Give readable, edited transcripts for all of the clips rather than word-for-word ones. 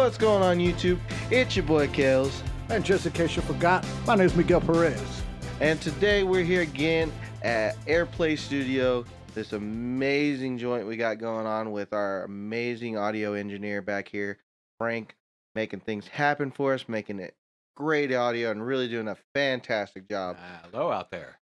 What's going on, YouTube? It's your boy Kels, And just in case you forgot, my name is Miguel Perez. and today we're here again at Airplay Studio. This amazing joint we got going on with our amazing audio engineer back here, Frank, making things happen for us, making it great audio, and really doing a fantastic job. Hello out there.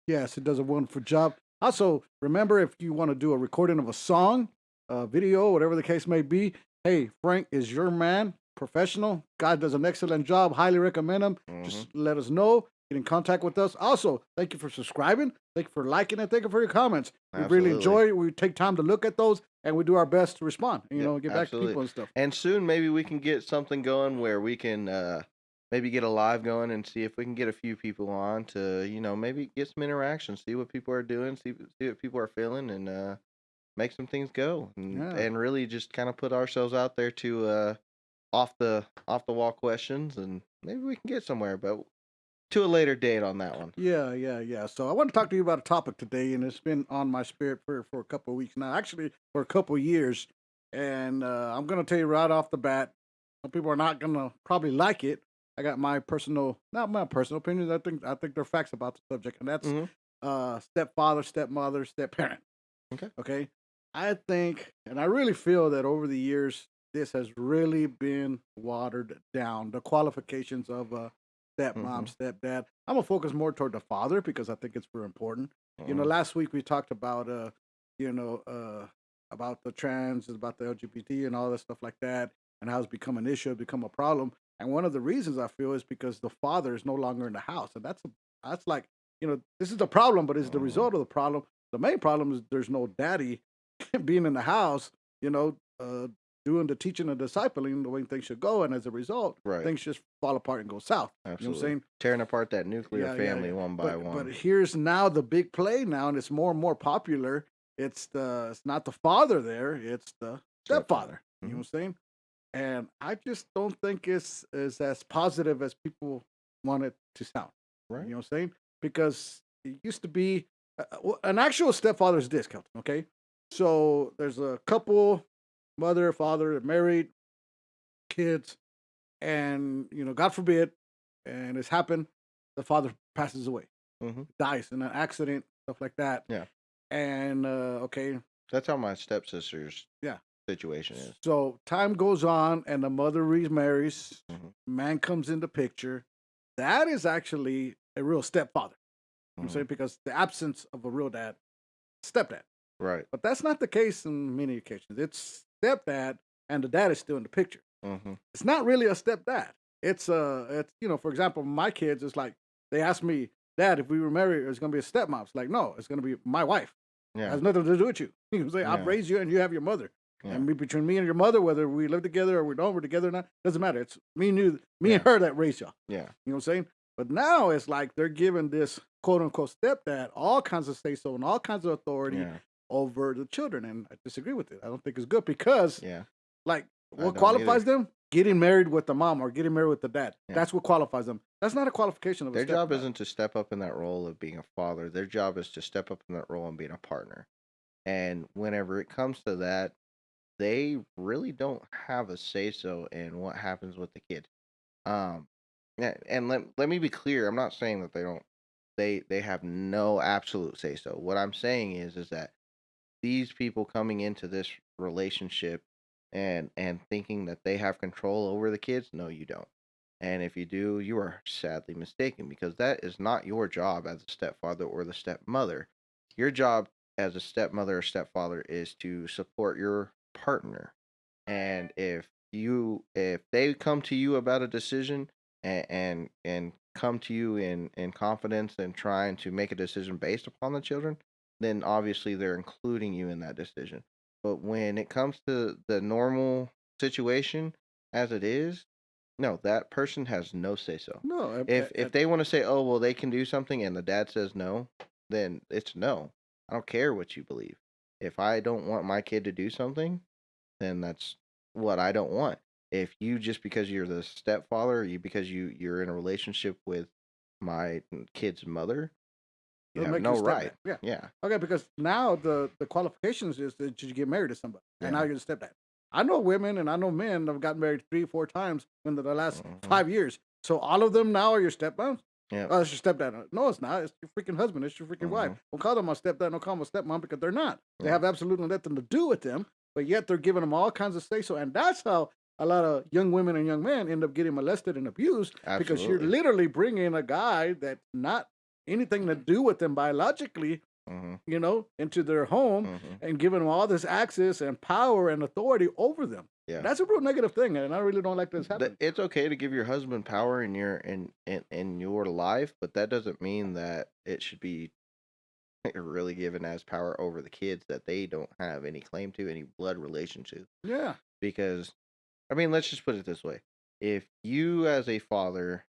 Yes, it does a wonderful job. Also, remember if you want to do a recording of a song, a video, whatever the case may be, hey, Frank is your man, professional. God does an excellent job. Highly recommend him. Just let us know. Get in contact with us. Also, thank you for subscribing. Thank you for liking it. Thank you for your comments. We really enjoy it. We take time to look at those, and we do our best to respond. Get back to people and stuff. And soon, maybe we can get something going where we can maybe get a live going and see if we can get a few people on to, maybe get some interaction, see what people are doing, see what people are feeling, and make some things go, and really just kind of put ourselves out there to off the wall questions, and maybe we can get somewhere, but to a later date on that one. Yeah. So I want to talk to you about a topic today, and it's been on my spirit for a couple of weeks now, actually for a couple of years. And I'm going to tell you right off the bat, some people are not going to probably like it. I got not my personal opinions. I think they're facts about the subject, and that's stepfather, stepmother, step-parent. Okay. I think, and I really feel that over the years, this has really been watered down. The qualifications of stepmom, stepdad. I'm gonna focus more toward the father because I think it's very important. Last week we talked about about the trans, about the LGBT and all that stuff like that, and how it's become an issue, become a problem. And one of the reasons I feel is because the father is no longer in the house, and that's like this is the problem, but it's the result of the problem. The main problem is there's no daddy being in the house, doing the teaching and discipling the way things should go, and as a result, things just fall apart and go south. Absolutely. You know what I'm saying? Tearing apart that nuclear family one by one. But here's now the big play now, and it's more and more popular. It's not the father there, it's the stepfather. You know what I'm saying? And I just don't think it's as positive as people want it to sound. Right. You know what I'm saying? Because it used to be an actual stepfather is this, Kelton, okay? So there's a couple, mother, father, married, kids, and God forbid, and it's happened, the father passes away, dies in an accident, stuff like that. Yeah. And that's how my stepsister's situation is. So time goes on, and the mother remarries. Man comes in the picture. That is actually a real stepfather. You know what I'm saying? Because the absence of a real dad, stepdad. Right. But that's not the case in many occasions. It's stepdad, and the dad is still in the picture. It's not really a stepdad. It's for example, my kids, it's like they ask me, Dad, if we were married, it's gonna be a stepmom. It's like, no, it's gonna be my wife. Yeah. It has nothing to do with you. You know what I'm saying? I've raised you, and you have your mother. Yeah. And between me and your mother, whether we live together or we're together or not, doesn't matter. It's me and you, and her that raised y'all. Yeah. You know what I'm saying? But now it's like they're giving this quote unquote stepdad all kinds of say so and all kinds of authority over the children. And I disagree with it. I don't think it's good because what qualifies them? Getting married with the mom or getting married with the dad. Yeah. That's what qualifies them. That's not a qualification of their job isn't to step up in that role of being a father. Their job is to step up in that role and being a partner. And whenever it comes to that, they really don't have a say-so in what happens with the kid. And let me be clear. I'm not saying that they don't. They have no absolute say-so. What I'm saying is that these people coming into this relationship and thinking that they have control over the kids, no, you don't. And if you do, you are sadly mistaken, because that is not your job as a stepfather or the stepmother. Your job as a stepmother or stepfather is to support your partner. And if they come to you about a decision and come to you in confidence and trying to make a decision based upon the children, then obviously they're including you in that decision. But when it comes to the normal situation as it is, no, that person has no say so. No, if they want to say, oh well, they can do something, and the dad says no, then it's no. I don't care what you believe. If I don't want my kid to do something, then that's what I don't want. If you, just because you're the stepfather, because you're in a relationship with my kid's mother, you have no right. Yeah. Okay, because now the qualifications is that you get married to somebody, and now you're the stepdad. I know women and I know men that have gotten married 3, 4 times in the last Mhm. 5 years. So all of them now are your stepmoms? Yep. Oh, it's your stepdad. No, it's not. It's your freaking husband. It's your freaking wife. Mhm. Don't call them my stepdad. Don't call them a stepmom because they're not. They Yeah. have absolutely nothing to do with them, but yet they're giving them all kinds of say so. And that's how a lot of young women and young men end up getting molested and abused because you're Absolutely. literally bringing a guy that's not anything to do with them biologically, Mhm. into their home Mhm. and giving them all this access and power and authority over them. And Yeah. that's a real negative thing, and I really don't like this That happening. it's okay to give your husband power in your life, but that doesn't mean that it should be really given as power over the kids that they don't have any claim to, any blood relationship. Yeah, Because I mean, let's just put it this way: if you, as a father,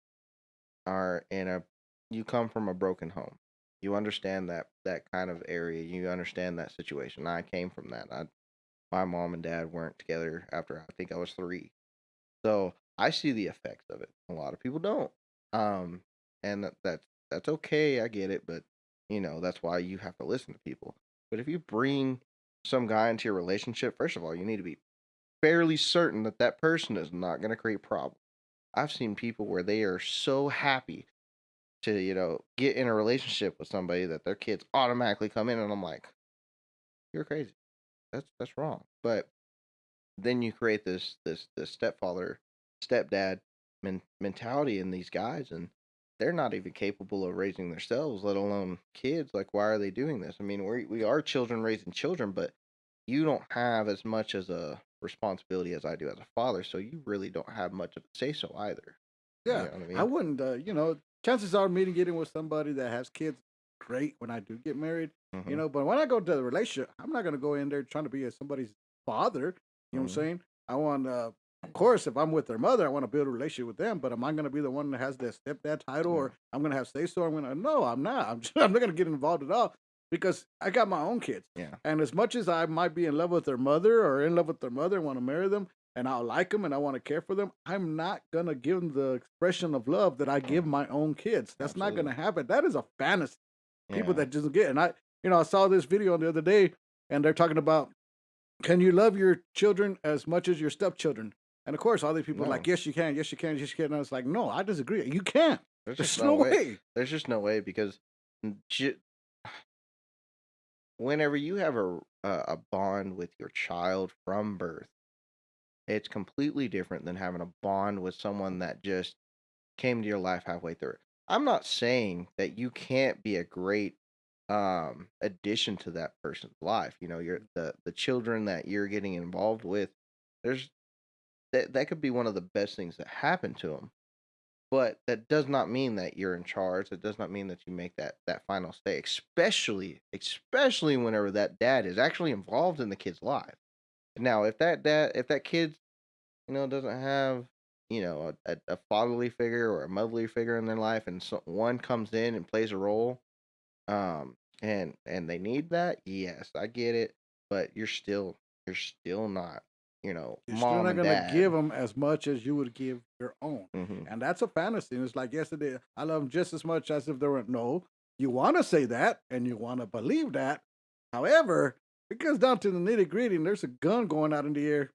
are in a you come from a broken home, you understand that kind of area, you understand that situation. I came from that. My mom and dad weren't together after I think I was 3. So, I see the effects of it. A lot of people don't. Um, and that's okay, I get it, but, that's why you have to listen to people. But if you bring some guy into your relationship, first of all, you need to be fairly certain that that person is not gonna create problems. I've seen people where they are so happy to, get in a relationship with somebody that their kids automatically come in, and I'm like, "You're crazy. That's wrong." But then you create this stepfather, stepdad mentality in these guys, and they're not even capable of raising themselves, let alone kids. Like, why are they doing this? I mean, we are children raising children, but you don't have as much as a responsibility as I do as a father, so you really don't have much of a say so either. You yeah. know what I I mean? wouldn't. Chances are me getting with somebody that has kids, great when I do get married. Hmm. But when I go to the relationship, I'm not going to go in there trying to be somebody's father. You know what I'm Hmm. saying? I want, of course, if I'm with their mother, I want to build a relationship with them. But am I going to be the one that has that stepdad title, Yeah. or I'm going to have say so? I'm going to no, I'm not. I'm not going to get involved at all because I got my own kids. Yeah. And as much as I might be in love with their mother or in love with their mother and want to marry them, and I'll like them and I want to care for them, I'm not gonna give them the expression of love that I give Mhm. my own kids. That's not Absolutely. gonna happen. That is a fantasy. People Yeah. that just get, and I saw this video the other day, and they're talking about, can you love your children as much as your stepchildren? And of course, all these people are like, No. yes, you can, yes, you can, yes, you can. And I was like, no, I disagree. You can't. There's just There's no no way. way. There's just no way because whenever you have a bond with your child from birth, it's completely different than having a bond with someone that just came to your life halfway through. I'm not saying that you can't be a great addition to that person's life. You're the children that you're getting involved with. There's that could be one of the best things that happened to them. But that does not mean that you're in charge. It does not mean that you make that final say, especially whenever that dad is actually involved in the kid's life. Now, if that kid, doesn't have, a fatherly figure or a motherly figure in their life, and one comes in and plays a role, and they need that, yes, I get it, but you're still not, You're still mom not and gonna give dad. them as much as you would give your own, Hmm. and that's a fantasy. And it's like yesterday, I love them just as much as if they were no. You want to say that, and you want to believe that. However, it comes down to the nitty gritty, and there's a gun going out in the air.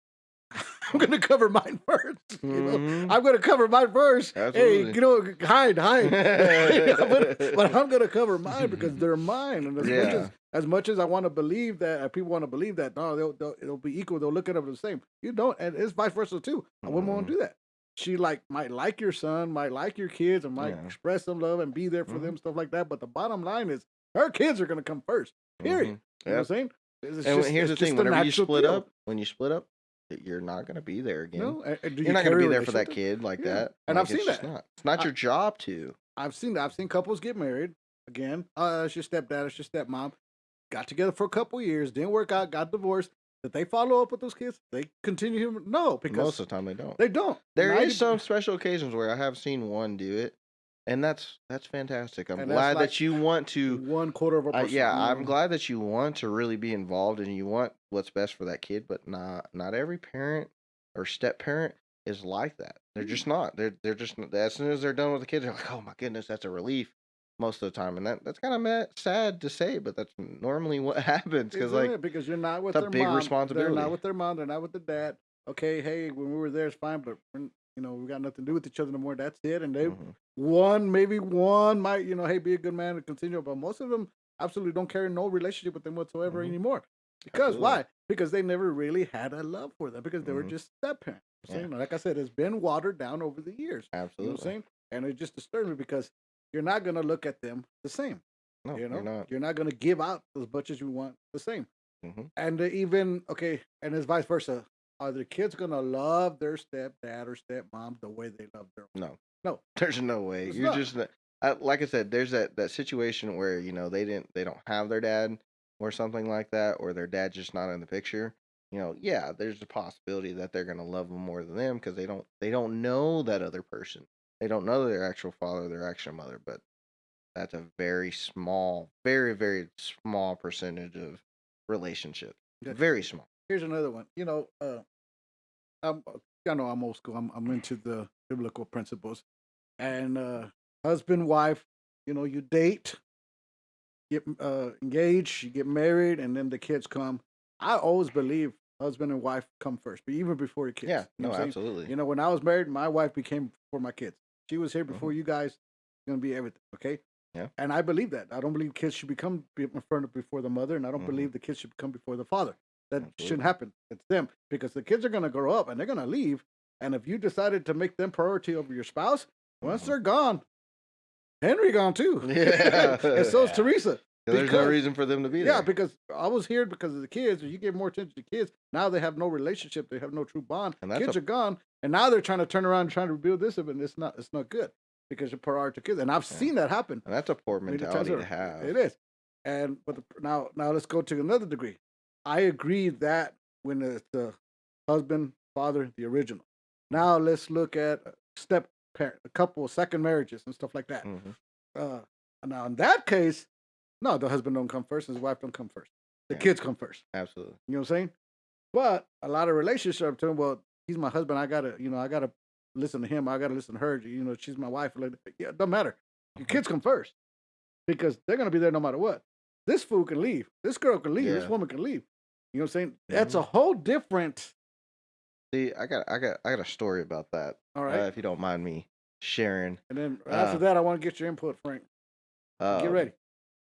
I'm gonna cover mine first. Hmm. I'm gonna cover mine first. Hey, Absolutely. hide, hide. But I'm gonna cover mine because they're mine. And Yeah. as much as I want to believe that, people want to believe that, no, it'll be equal. They'll look at them the same. You don't, and it's vice versa too. A woman won't Mhm. do that. She might like your son, might like your kids, and might Yeah. express some love and be there for Mhm. them, stuff like that. But the bottom line is, her kids are gonna come first. Period. Mhm. You know Yep. what I'm saying? It's And just here's it's the thing, just a whenever you natural split deal. up when you split up, you're not gonna be there again. No, and do You're you not gonna carry be a there for relationship that with them? kid like Yeah, that. and I've Like, it's seen just that. not. It's not I your job to. I've seen couples get married again. It's your stepdad, it's your stepmom. Got together for a couple years, didn't work out, got divorced. Did they follow up with those kids? They continue? No, Most because of the time, they don't. they don't. There is 90, some special occasions where I have seen one do it, and that's fantastic. I'm and that's glad like that you want to. 1/4 of a percent. Yeah, I'm glad that you want to really be involved and you want what's best for that kid, but not every parent or step parent is like that. They're Mm. just not. They're just as soon as they're done with the kid, they're like, oh my goodness, that's a relief. most of the time, and that's kind of sad to say, but that's normally what happens because Isn't like it? Because you're not it's with a their big mom. They're not responsibility. with their mom. They're not with the dad. Okay, hey, when we were there, it's fine, but we got nothing to do with each other no more. That's it. And they Hmm. maybe one might, hey, be a good man and continue, but most of them absolutely don't carry no relationship with them whatsoever Hmm. anymore. Because Absolutely. why? Because they never really had a love for them because they were Hmm. just step parents. Yeah. Like I said, it's been watered down over the years. You know what I'm Absolutely. saying? And it just disturbs me because you're not gonna look at them the same. No, you're not. You're not gonna give out as much as you want the same. Hmm. And even okay, and it's vice versa. Are the kids gonna love their stepdad or stepmom the way they love their? No, No, there's no way. it's You're not. just like I said. There's that situation where they don't have their dad or something like that, or their dad's just not in the picture. Yeah, there's a possibility that they're gonna love them more than them because they don't know that other person. They don't know their actual father, their actual mother. But that's a very small, very very small percentage of relationships. Okay. Very small. Here's another one. I'm I know I'm old school. I'm into the biblical principles and husband wife. You date, get engaged, you get married, and then the kids come. I always believe husband and wife come first, but even before the kids. Yeah. You know No. what I'm saying? Absolutely. When I was married, my wife became for my kids. She was here Hmm. before you guys. Gonna be everything. Okay. Yeah. And I believe that. I don't believe kids should become in front of before the mother, and I don't Hmm. believe the kids should come before the father. That shouldn't Absolutely. happen. It's them because the kids are going to grow up and they're going to leave. And if you decided to make them priority over your spouse, once Hmm. they're gone, Henry gone too, Yeah. and so is Yeah. Teresa. 'Cause there's no Because reason for them to be yeah, there. because I was here because of the kids. If you give more attention to kids, now they have no relationship. They have no true bond. And that's Kids a are gone, and now they're trying to turn around and trying to rebuild this, and it's not good because you're priority to kids. And I've yeah, seen that happen and that's a poor many times mentality to over. have. It is. And but now let's go to another degree. I agree that when it's the husband, father, the original. Mhm, Now let's look at step parent, a couple, second marriages and stuff like that. mhm, Uh, now in that case, no, the husband don't come first, his wife don't come first. The yeah, kids come first. absolutely. You know what I'm saying? But a lot of relationships are telling, well, he's my husband. I gotta listen to him. I gotta listen to her. She's my wife. Like, yeah, it doesn't matter. Your Mhm, kids come first because they're gonna be there no matter what. This fool can leave. This girl can leave. This yeah. woman can leave. You know what I'm saying? That's Mhm. a whole different. See, I got a story about that, All right. if you don't mind me sharing. And then after Uh, that, I want to get your input, Frank. Get um, ready.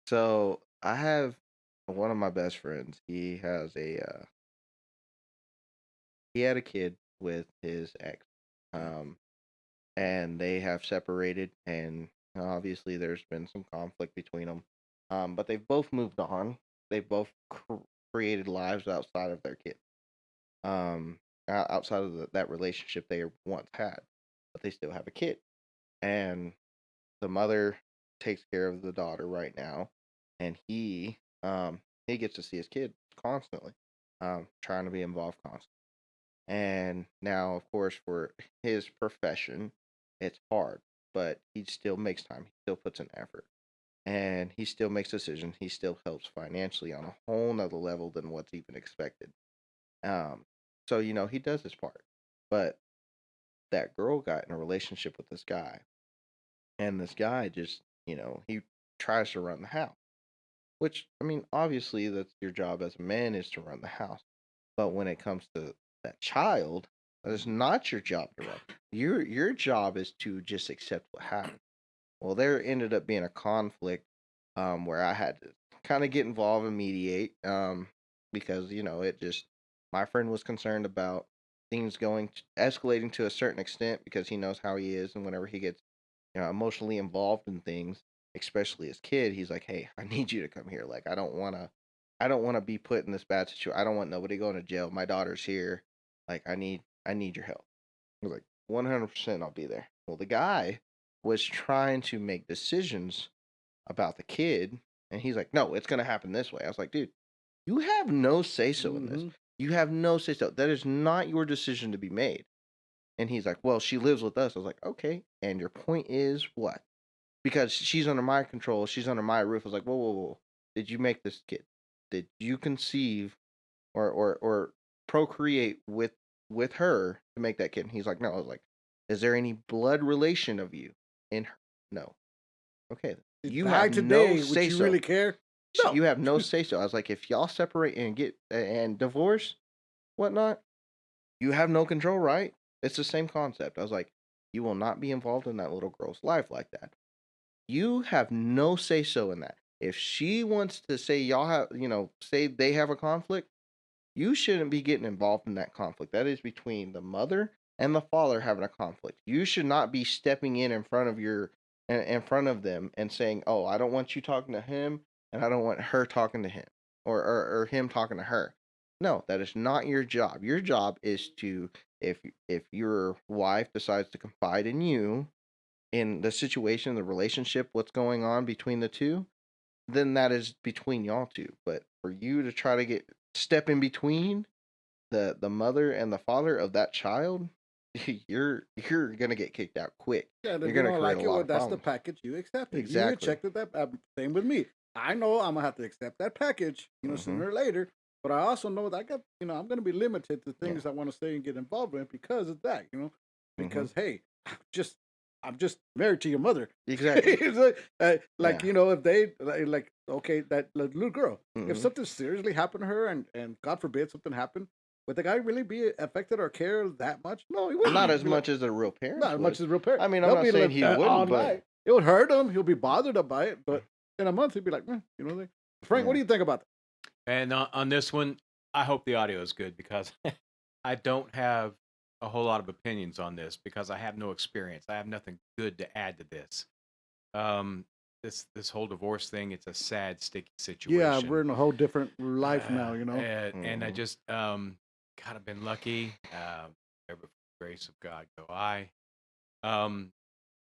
so I have one of my best friends. He had a kid with his ex, Okay. um, and they have separated, and obviously there's been some conflict between them. But they've both moved on. They've both created lives outside of their kid. Outside of that relationship they once had, but they still have a kid, and the mother takes care of the daughter right now, and he gets to see his kid constantly, trying to be involved constantly. And now, of course, for his profession, it's hard, but he still makes time. He still puts in effort, and he still makes decisions. He still helps financially on a whole nother level than what's even expected. Um, so he does his part, but that girl got in a relationship with this guy, and this guy just he tries to run the house. Which I mean, obviously, that's your job as a man is to run the house. But when it comes to that child, that is not your job to run. Your job is to just accept what happened. Well, there ended up being a conflict, where I had to kind of get involved and mediate, because it just my friend was concerned about things escalating to a certain extent because he knows how he is, and whenever he gets emotionally involved in things, especially as kid, he's like, "Hey, I need you to come here. Like, I don't want to be put in this bad situation. I don't want nobody going to jail. My daughter's here. Like, I need your help." I was like, 100%, I'll be there. Well, the guy was trying to make decisions about the kid, and he's like, "No, it's gonna happen this way." I was like, "Dude, you have no say so in this. Mm-hmm. You have no say so. That is not your decision to be made." And he's like, "Well, she lives with us." I was like, "Okay, and your point is what?" Because she's under my control, she's under my roof. I was like, "Whoa, whoa, whoa! Did you make this kid? Did you conceive or procreate with her to make that kid?" And he's like, "No." I was like, "Is there any blood relation of you in her?" "No." "Okay." You have Back no today, would say you so. really care? No. You have no say so. I was like, if y'all separate and get and divorce, whatnot, you have no control, right? It's the same concept. I was like, you will not be involved in that little girl's life like that. You have no say so in that. If she wants to say y'all have, say they have a conflict, you shouldn't be getting involved in that conflict. That is between the mother and the father having a conflict. You should not be stepping in front of in front of them and saying, "Oh, I don't want you talking to him, and I don't want her talking to him, or him talking to her." No, that is not your job. Your job is to, if your wife decides to confide in you in the situation, the relationship, what's going on between the two, then that is between y'all two. But for you to try to step in between the mother and the father of that child, you're gonna get kicked out quick. Yeah, and You're if you gonna don't create a like it, lot well, of that's the problems. package you accepted. You Exactly. rejected that. Same with me. I know I'm gonna have to accept that package, Mm-hmm. sooner or later. But I also know that I got, I'm gonna be limited to Yeah. things I want to say and get involved in because of that. Mm-hmm. Because hey, I'm just married to your mother. Exactly. It's like, Yeah. if they okay, that little girl, if Mm-hmm. something seriously happened to her, and God forbid something happened, would the guy really be affected or care that much? No, he wouldn't. Not He'd as be like, much as the real not parents as much would. as real parents. I mean, I'm They'll not be saying like he all wouldn't, but night. It would hurt him. He'll be bothered by it, but in a month he'd be like, like, Frank, what yeah. do you think about that? And on this one, I hope the audio is good because I don't have a whole lot of opinions on this because I have no experience. I have nothing good to add to this. Um, this whole divorce thing, it's a sad, sticky Yeah, we're situation. in a whole different life now. And I Mm-hmm. just kind of been lucky. There before the grace of God go I. Um,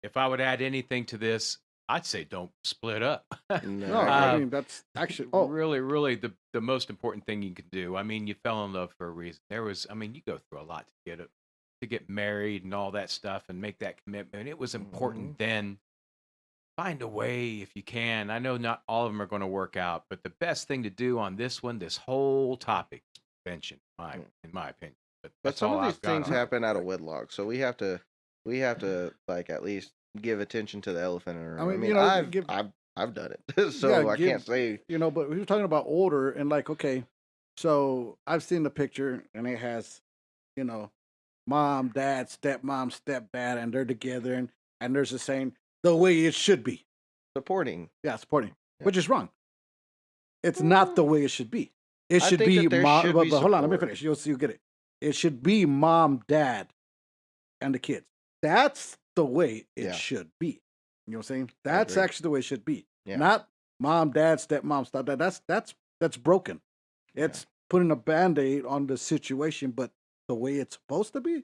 if I would add anything to this, I'd say don't split up. No, I No, I agree. uh, mean that's actually. Oh, really the most important thing you can do. I mean, you fell in love for a reason. I mean, you go through a lot to get married and all that stuff and make that commitment. It was Mm-hmm. important then. Find a way if you can. I know not all of them are going to work out, but the best thing to do on this one, this whole topic, is prevention, in my opinion. But But that's some all of these I've got things on it. no, happen out of right. wedlock, so we have to like at least give attention to the elephant in the I room. I mean, mean, give I've done it, yeah, so I give can't say. but we were talking about order and like, okay, so I've seen the picture and it has, you know, mom, dad, stepmom, stepdad, and they're together, and there's a saying the way it should be. Supporting. Yeah, supporting, Yeah. which is wrong. It's not Mm, the way it should be. It I should think be that there mom. should But, be hold on, let me support. finish. You'll see. You get it. It should be mom, dad, and the kids. That's the way it Yeah, should be. You know what I'm saying? I That's agree. actually the way it should be. Yeah, Not mom, dad, stepmom, stepdad. That's broken. yeah, It's putting a band-aid on the situation, but the way it's supposed to be,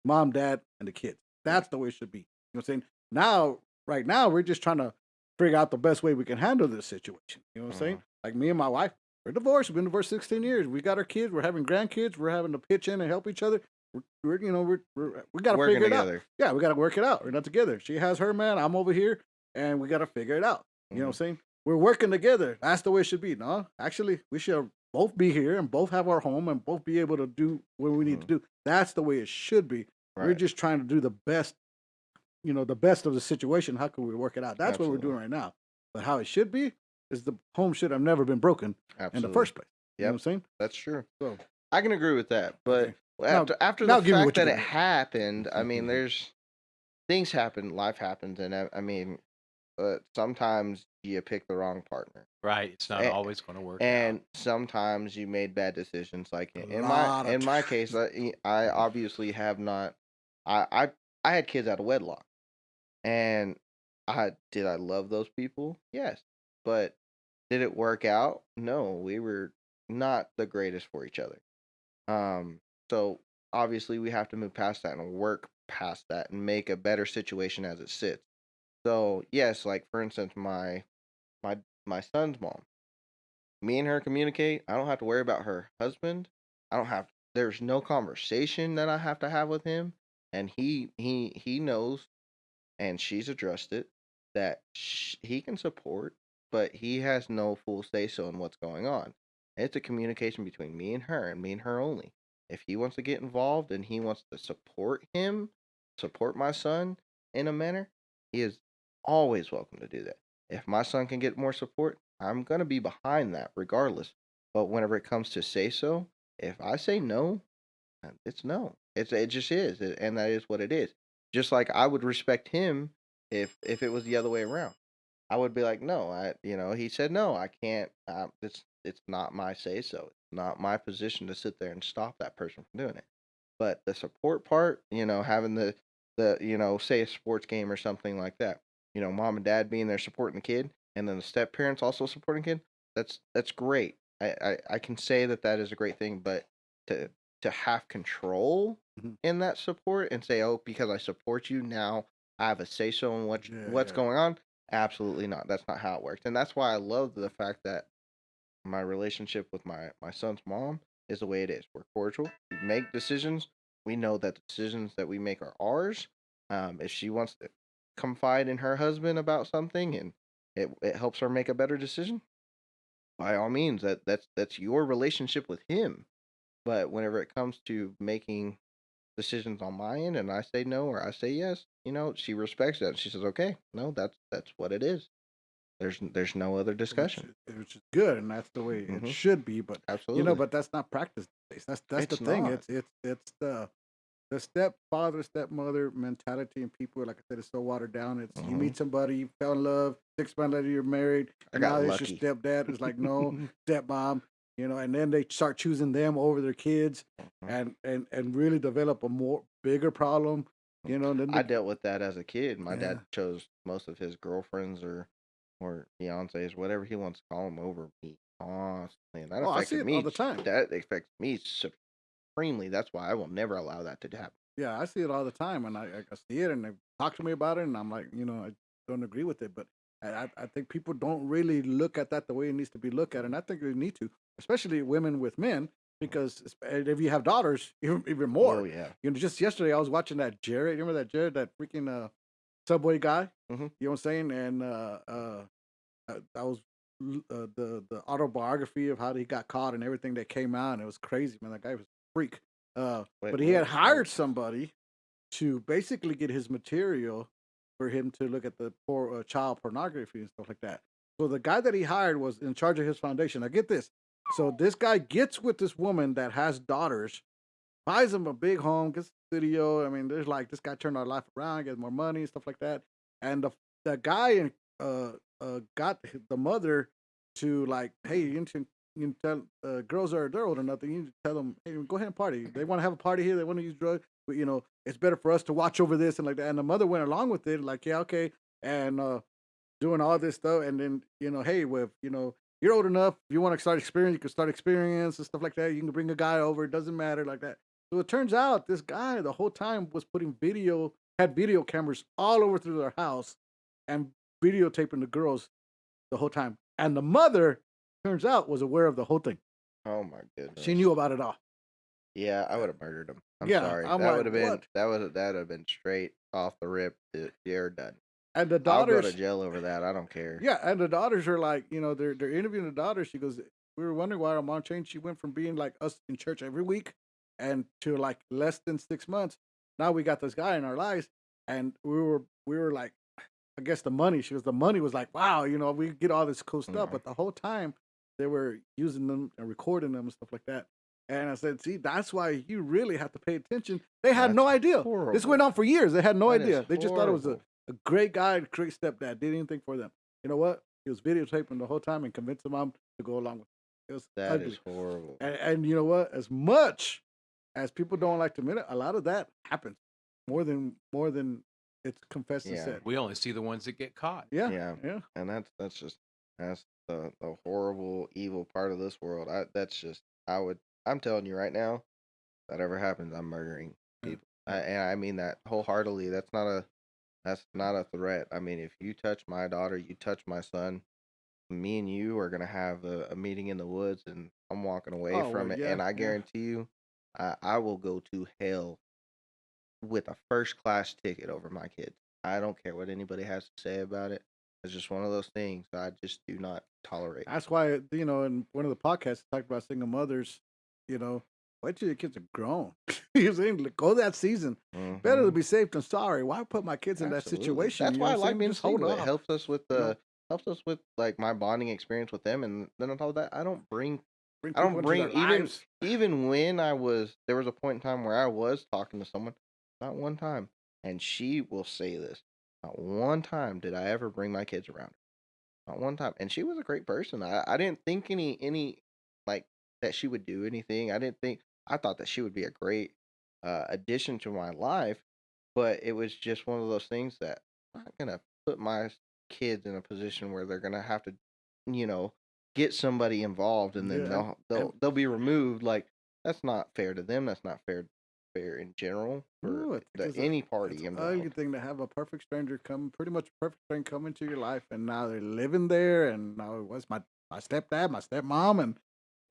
mom, dad, and the kids. yeah. That's the way it should be. You know what I'm saying? Now, right now, we're just trying to figure out the best way we can handle this situation. You know what I'm saying? Uh-huh. Like me and my wife, we're divorced. We've been divorced 16 years. We got our kids. We're having grandkids. We're having to pitch in and help each other. We got to Working figure it out. together. Yeah, we got to work it out. We're not together. She has her man. I'm over here, and we got to figure it out. You know Hmm. what I'm saying? We're working together. That's the way it should be. No, actually, we should both be here and both have our home and both be able to do what we need Hmm. to do. That's the way it should be. We're Right. just trying to do the best, the best of the situation. How can we work it out? That's what we're Absolutely. doing right now. But how it should be is the home should have never been broken in the Absolutely. first place. You know Yep. what I'm saying? That's true. So, I can agree with that. But okay. Now, after the now give me fact what you that it got. happened, I mean, there's things happen, life happens, and I mean, sometimes you pick the wrong partner. Right. It's not And, always going to work out. and sometimes you made bad decisions. Like A in my lot of in my case, times. I obviously have not. I I I had kids out of wedlock, and I love those people? Yes, but did it work out? No, we were not the greatest for each other. Um, so obviously we have to move past that and work past that and make a better situation as it sits. So yes, like for instance, my my son's mom, me and her communicate. I don't have to worry about her husband. I don't have. There's no conversation that I have to have with him, and he knows, and she's addressed it that he can support, but he has no full say so in what's going on. It's a communication between me and me and her only. If he wants to get involved and he wants to support my son in a manner, he is always welcome to do that. If my son can get more support, I'm gonna be behind that regardless. But whenever it comes to say so, if I say no, it's no. It just is, and that is what it is. Just like I would respect him if it was the other way around. I would be like, no, he said no, I can't. It's not my say so. It's not my position to sit there and stop that person from doing it. But the support part, having the say a sports game or something like that, mom and dad being there supporting the kid, and then the step parents also supporting the kid. That's great. I can say that is a great thing, but to to have control Mhm. in that support and say, oh, because I support you now, I have a say so in Yeah, what's yeah. going on. Absolutely not. That's not how it works, and that's why I love the fact that my relationship with my son's mom is the way it is. We're cordial. We make decisions. We know that the decisions that we make are ours. If she wants to confide in her husband about something and it helps her make a better decision, by all means, that's your relationship with him. But whenever it comes to making decisions on my end and I say no or I say yes, she respects that. She says, okay, no, that's what it is. There's no other which discussion. which is good, and that's the way it Hmm. should be. But Absolutely. but that's not practice based. That's the It's thing. not. It's the stepfather stepmother mentality, and people, like I said, it's so watered down. It's you Hmm. meet somebody, you fell in love, 6 months later you're married, I and now got it's your lucky. stepdad. It's like no Mhm. stepmom, and then they start choosing them over their kids, and really develop a more bigger problem. And then I dealt with that as a kid. My yeah. dad chose most of his girlfriends or fiancés, whatever he wants to call them, over me constantly, and that Oh, I see affected it all me. the time. That affected me supremely. That's why I will never allow that to happen. Yeah, I see it all the time, and I see it, and they talk to me about it, and I'm like, I don't agree with it, but I think people don't really look at that the way it needs to be looked at, and I think they need to, especially women with men, because and if you have daughters, even Oh more. yeah. Just yesterday I was watching that Jared. You remember that Jared, that freaking Subway guy? Hmm. You know what I'm saying? And that was the autobiography of how he got caught and everything that came out, and it was crazy, man. That guy was a freak. Wait, But he had what hired was that? somebody to basically get his material for him to look at the poor child pornography and stuff like that. So the guy that he hired was in charge of his foundation. Now get this. So this guy gets with this woman that has daughters, buys him a big home, gets a studio. I mean, there's like this guy turned our life around, gets more money and stuff like that. And the guy got the mother to like, hey, you can tell girls they're old enough. You need to tell them, hey, go ahead and party. They want to have a party here. They want to use drugs. But it's better for us to watch over this and like that. And the mother went along with it, like, yeah, okay, and doing all this stuff. And then hey, with you're old enough. If you want to start experience, you can start experience and stuff like that. You can bring a guy over. It doesn't matter like that. So it turns out this guy the whole time was had video cameras all over through their house and videotaping the girls the whole time. And the mother, turns out, was aware of the whole thing. Oh my She goodness. knew about it all. Yeah, I Uh, would have murdered him. I'm Yeah, sorry. I'm That like, would have been what? that would have been straight off the rip. You're done. And the I'll go to daughters, jail over that. I don't care. yeah, and the daughters are like, they're interviewing the daughter. She goes, we were wondering why our mom changed. She went from being like us in church every week, and to like less than 6 months. Now we got this guy in our lives, and we were like, I guess the money. She goes, the money was like, wow, we get all this cool stuff, No, but the whole time they were using them and recording them and stuff like that. And I said, see, that's why you really have to pay attention. They had that's no idea. This horrible. went on for years. They had no That is idea. They just thought it was a, horrible. a great guy, a great stepdad. Did anything for them. You know what? He was videotaping the whole time and convinced the mom to go along with it. It was That is ugly. horrible. And you know what? As much as people don't like to admit it, a lot of that happens more than it's confessed and Yeah. said. We only see the ones that get caught. Yeah, Yeah, yeah. and that's the horrible, evil part of this world. That's just I'm telling you right now, if that ever happens, I'm murdering Yeah, people. yeah. And I mean that wholeheartedly. That's not a threat. I mean, if you touch my daughter, you touch my son, me and you are gonna have a meeting in the woods, and I'm walking away Oh well, from it. yeah, And I yeah. guarantee you, I will go to hell with a first class ticket over my kids. I don't care what anybody has to say about it. It's just one of those things I just do not tolerate. That's why in one of the podcasts I talked about single mothers. You know, wait till your kids are grown. You're saying like, go that season. Better to Hmm. be safe than sorry. Why put my kids in that Absolutely. situation? That's You know why what I I'm like saying? being Just hold single. It off. helps us with You know. helps us with like my bonding experience with them. And then on top of that, Bring I people don't into bring their lives. even when there was a point in time where I was talking to someone, not one time, and she will say this, not one time did I ever bring my kids around. Not one time. And she was a great person. I didn't think any like that she would do anything. I thought that she would be a great addition to my life, but it was just one of those things that I'm not gonna put my kids in a position where they're gonna have to, you know, get somebody involved and then Yeah, and they'll be removed. Like that's not fair to them. That's not fair in general for ooh, I think any it's party an ugly involved. thing to have a perfect stranger come, pretty much a perfect stranger come into your life, and now they're living there, and now it was my stepdad, my stepmom, and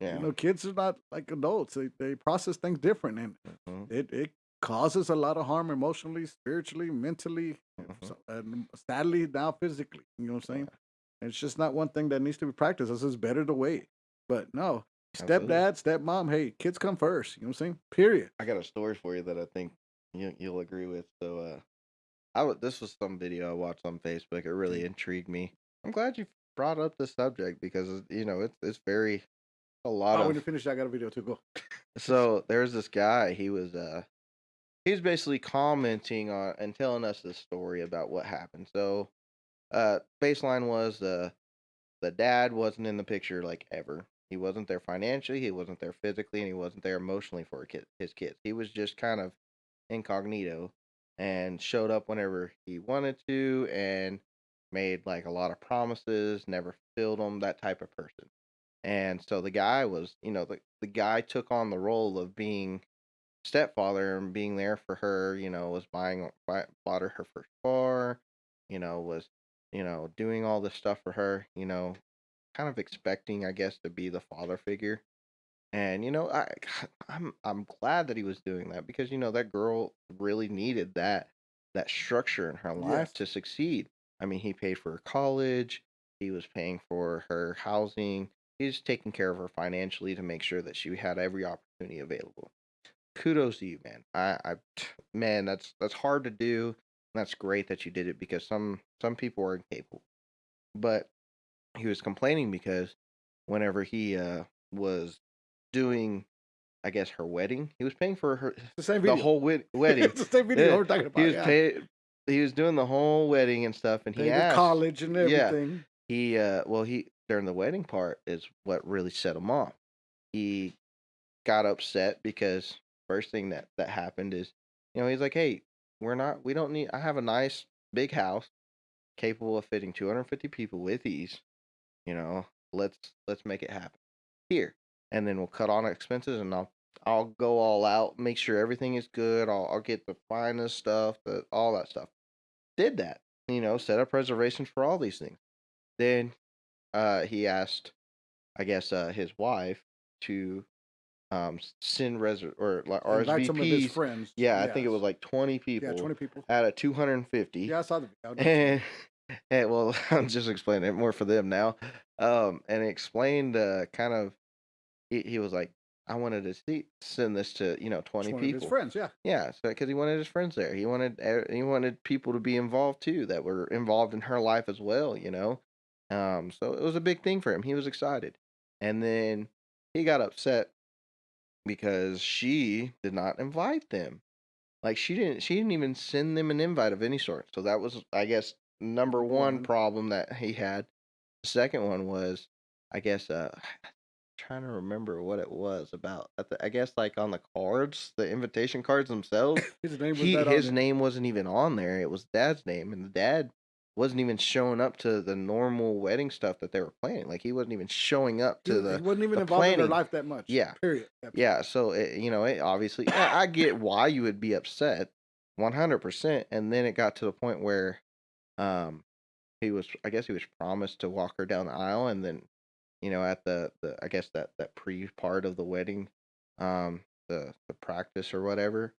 Yeah. kids are not like adults. They process things different, and Hmm. it causes a lot of harm emotionally, spiritually, mentally, Hmm. and sadly now physically. You know what I'm saying? Yeah. And it's just not one thing that needs to be practiced. This is better to wait. But no, Absolutely. stepdad, stepmom, hey, kids come first. You know what I'm saying? Period. I got a story for you that I think you'll agree with. So, this was some video I watched on Facebook. It really Okay. intrigued me. I'm glad you brought up this subject because it's very a lot Oh, when of. you finish, I got a video to go. So there's this guy. He was basically commenting on and telling us this story about what happened. So, baseline was the dad wasn't in the picture like ever. He wasn't there financially. He wasn't there physically, and he wasn't there emotionally for his kids. He was just kind of incognito and showed up whenever he wanted to and made like a lot of promises, never fulfilled them, that type of person. And so the guy was, the guy took on the role of being stepfather and being there for her, was bought her first car, was, doing all this stuff for her, kind of expecting, I guess, to be the father figure. And I'm glad that he was doing that because that girl really needed that structure in her life Yes. to succeed. I mean, he paid for her college, he was paying for her housing, he was taking care of her financially to make sure that she had every opportunity available. Kudos to you, man. Man, that's hard to do. And that's great that you did it because some people are incapable. But he was complaining because whenever he was doing, I guess, her wedding, he was paying for her The same the video. whole wedding. It's the same video Yeah, we're talking he about. was Yeah. he was doing the whole wedding and stuff, and he Paid her asked, college and yeah, everything. he during the wedding part is what really set him off. He got upset because first thing that happened is, he's like, hey, we don't need. I have a nice big house capable of fitting 250 people with ease. You know, let's make it happen here, and then we'll cut on expenses, and I'll go all out, make sure everything is good. I'll get the finest stuff, all that stuff. Did that, set up reservations for all these things. Then he asked, I guess, his wife to send or like Invite some of his RSVPs. friends. Yeah, I think it was Yes. like 20 Yeah, people 20 people. out of 250. Yeah, I saw the video. I know what you're And, saying. and well, I'm just explaining it more for them now. And explained kind of he was like, I wanted to send this to 20 Just one of his people. friends. Yeah. Yeah, so because he wanted his friends there, he wanted people to be involved too, that were involved in her life as well. So it was a big thing for him. He was excited, and then he got upset because she did not invite them. Like she didn't even send them an invite of any sort. So that was, I guess, number Number one one. problem that he had. The second one was, I guess, trying to remember what it was about. I guess like on the cards, the invitation cards themselves, His name was not on his there. name wasn't even on there. It was dad's name, and the dad wasn't even showing up to the normal wedding stuff that they were planning. Like he wasn't even showing up to He wasn't even the involved in their planning. life that much. Yeah, Period. Absolutely. yeah. So it obviously, I get why you would be upset, 100%. And then it got to the point where, um, I guess he was promised to walk her down the aisle, and then at the I guess that pre part of the wedding, the practice or whatever,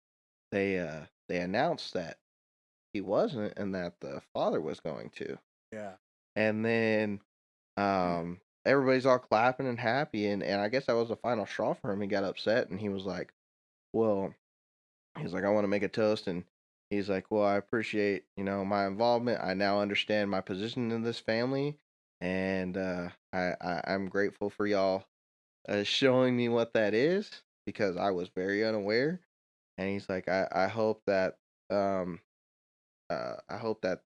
they announced that he wasn't and that the father was going to. Yeah. And then everybody's all clapping and happy, and I guess that was the final straw for him. He got upset and he was like, well, he's like, I want to make a toast. And he's like, well, I appreciate, my involvement. I now understand my position in this family. and I'm grateful for y'all showing me what that is because I was very unaware. And he's like, I hope that um I hope that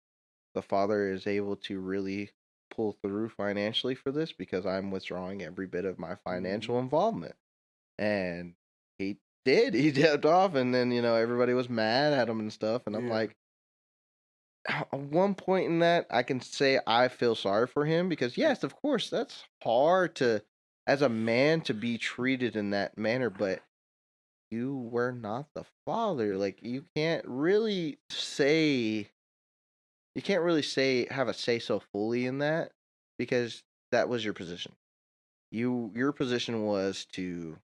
the father is able to really pull through financially for this because I'm withdrawing every bit of my Hmm. financial involvement. And he did. He dipped off, and then everybody was mad at him and stuff. And I'm Yeah. like, at one point in that, I can say I feel sorry for him because yes, of course, that's hard to, as a man, to be treated in that manner. But you were not the father. Like you can't really say have a say so fully in that because that was your position. Your position was to,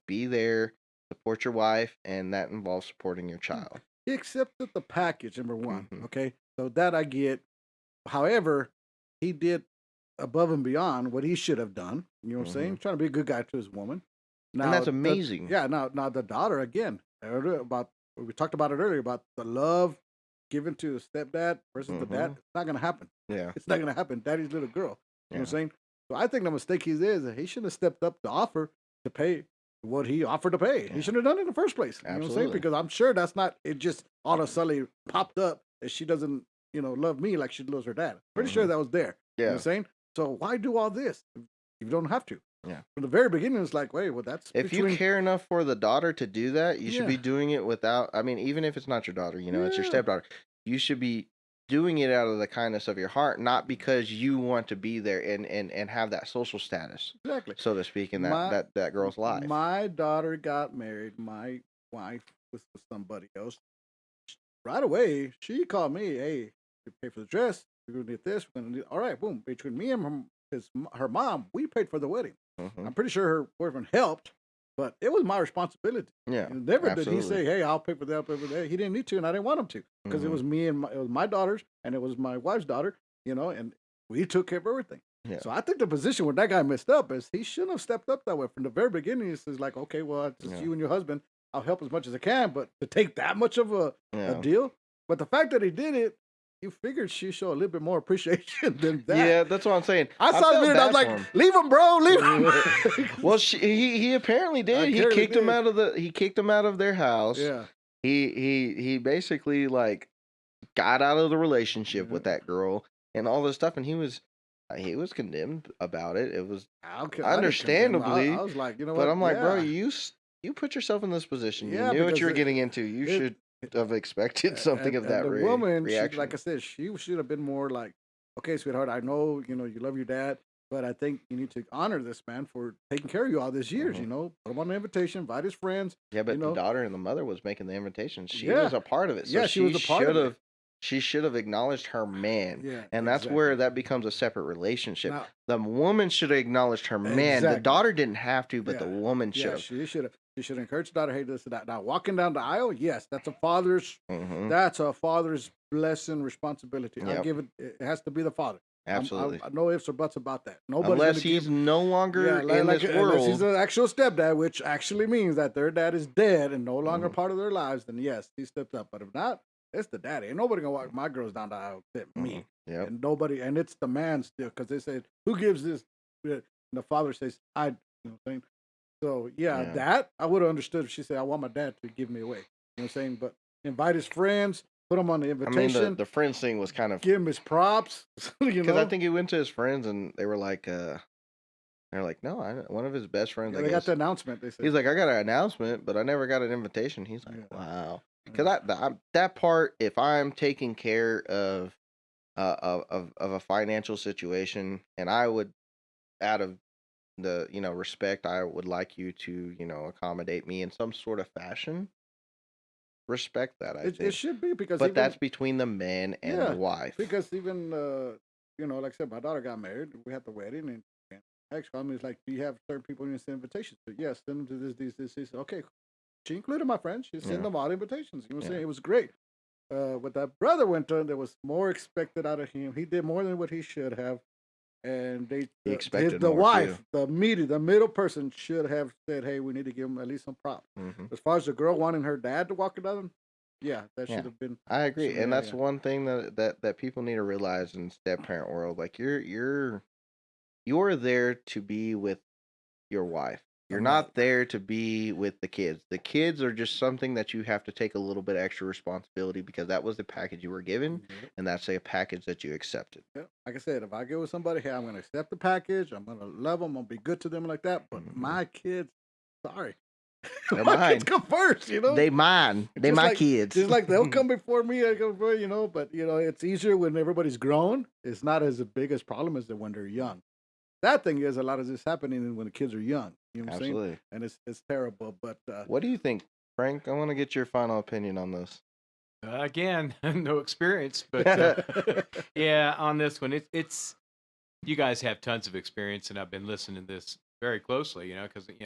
be there, support your wife, and that involves supporting your Mm. child. He accepted the package, number one. Mhm. Okay. So that I get. However, he did above and beyond what he should have done. You know what I'm saying? Mhm. Trying to be a good guy to his woman. And that's Now the amazing. yeah, now the daughter again. About we talked about it earlier about the love given to a stepdad versus the dad. Mhm. It's not gonna happen. Yeah. It's not gonna happen. Daddy's little girl. You know what Yeah. I'm saying? So I think the mistake he is that he shouldn't have stepped up to offer to pay what he offered to pay. He Yeah. shouldn't have done it in the first place. You know what I'm saying? Absolutely. Because I'm sure that's not it just all of a sudden popped up that she doesn't, love me like she loves her dad. Pretty sure Mhm. that was there. You know what I'm Yeah. saying? So why do all this? You don't have to. Yeah. From the very beginning, it's like, wait, well, that's If you between, care enough for the daughter to do that, you should yeah, be doing it without, I mean, even if it's not your daughter, it's your yeah, stepdaughter. You should be doing it out of the kindness of your heart, not because you want to be there and have that social status, exactly. so to speak, in that My that that girl's life. my daughter got married. My wife was with somebody else. Right away, she called me. Hey, you pay for the dress. We're gonna do this. We're gonna do all right. Boom. Between me and her mom, we paid for the wedding. Mhm. I'm pretty sure her boyfriend helped, but it was my responsibility. Yeah. And never did he Absolutely. say, "Hey, I'll pay for that, I'll pay for that." He didn't need to, and I didn't want him to because it Mhm. was me and it was my daughters, and it was my wife's daughter. And we took care of everything. Yeah. So I think the position where that guy messed up is he shouldn't have stepped up that way from the very beginning. It's just like, okay, well, it's just Yeah. you and your husband. I'll help as much as I can, but to take that much of a Yeah. deal. But the fact that he did it, you figured she show a little bit more appreciation than that. Yeah, that's what I'm saying. I I saw the felt video and I was bad like, for him. leave him, bro, leave him. Well, he apparently I did. He clearly kicked him did. out of their house. Yeah. He basically like got out of the relationship with Yeah. that girl and all this stuff, and he was condemned about it. It was I didn't condemn. I understandably, was like, you know but what? I'm like, bro, Yeah. you put yourself in this position. You Yeah, knew what because you were getting into. You it, should have expected something of and that the woman, she like reaction. I said, she should have been more like, okay, sweetheart, I know you love your dad, but I think you need to honor this man for taking care of you all these years. Hmm. Put him on an invitation, invite his friends. Yeah, You but the know, daughter and the mother was making the invitations. She yeah, was a part of it, so yeah, she was a part of it. she should have acknowledged her man, Yeah, and that's exactly. where that becomes a separate relationship. Now, The woman should have acknowledged her man. The exactly. daughter didn't have to, but the Yeah, woman should yeah, have. she should encourage the daughter, hey, this and that. Now, walking down the aisle, yes, Hmm. that's a father's blessing responsibility. I Yep, give it. It has to be the father. absolutely. No ifs or buts about that. Nobody's Unless gonna give. he's no Yeah, longer in this unless he's world. an actual stepdad, which actually means that their dad is dead and no longer Hmm. part of their lives, then yes, he stepped up. But if not, it's the daddy. Ain't nobody gonna walk my girls down the aisle except Hmm. me. Yep. And nobody, and it's the man still, because they said, who gives this? And the father says, I, you know what I'm saying? So yeah, Yeah. that I would have understood if she said, I want my dad to give me away. You know what I'm saying? But invite his friends, put him on the I mean, the invitation, the friends thing was kind of give him his props, because I think he went to his friends and they were like, they're like, no, one of his best friends, Yeah, I they got guess. the announcement, they said. He's like, I got an announcement, but I never got an invitation. He's like, Yeah. wow. Because Yeah. that part, if I'm taking care of a financial situation, and I would, out of the respect, I would like you to accommodate me in some sort of fashion. Respect that, I It think. should be because But that's even between the man and the yeah, wife. because even like I said, my daughter got married. We had the wedding, and actually, I mean, it's like, do you have certain people you send invitations to? Yes, send them to this. Okay, she included my friends. She sent Yeah, them all invitations. You know what I'm yeah. saying? It was great. What that brother went on, there was more expected out of him. He did more than what he should have, and He expected the more too. wife, the middle person should have said, "Hey, we need to give him at least some props." Hmm. As far as the girl wanting her dad to walk it down, Yeah, that Yeah, should have been I agree, and yeah, that's yeah. one thing that people need to realize in step parent world. Like you're there to be with your wife. You're I'm right. not there to be with the kids. The kids are just something that you have to take a little bit extra responsibility because that was the package you were given, Yep. and that's a package that you accepted. Yep. Like I said, if I get with somebody, hey, I'm gonna accept the package. I'm gonna love them. I'm gonna be good to them like that. But Mhm. my kids, sorry, They're my kids mine. come first. You know, They mine. They just my like kids. just like they'll come before me. I come before you know. But you know, it's easier when everybody's grown. It's not as big as problem as when they're young. That thing is a lot of this happening when the kids are young. You know what I'm saying? Absolutely. And it's terrible. But What do you think, Frank? I want to get your final opinion on this. Again, no experience, but yeah, on this one, it's you guys have tons of experience, and I've been listening to this very closely, because it's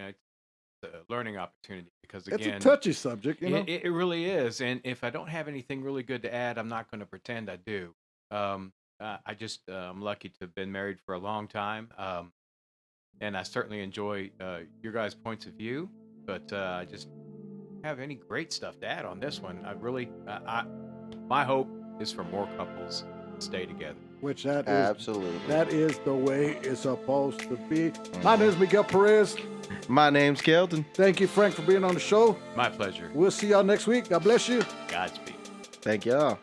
a learning opportunity. Because it's a again, touchy subject, you know. it really is, and if I don't have anything really good to add, I'm not going to pretend I do. I just I'm lucky to have been married for a long time, and I certainly enjoy your guys' points of view, but I just have any great stuff to add on this one. I really, my hope is for more couples to stay together. Which Absolutely. that is the way it's supposed to be. Mhm. My name is Miguel Perez. My name's Kelton. Thank you, Frank, for being on the show. My pleasure. We'll see y'all next week. God bless you. Godspeed. Thank y'all.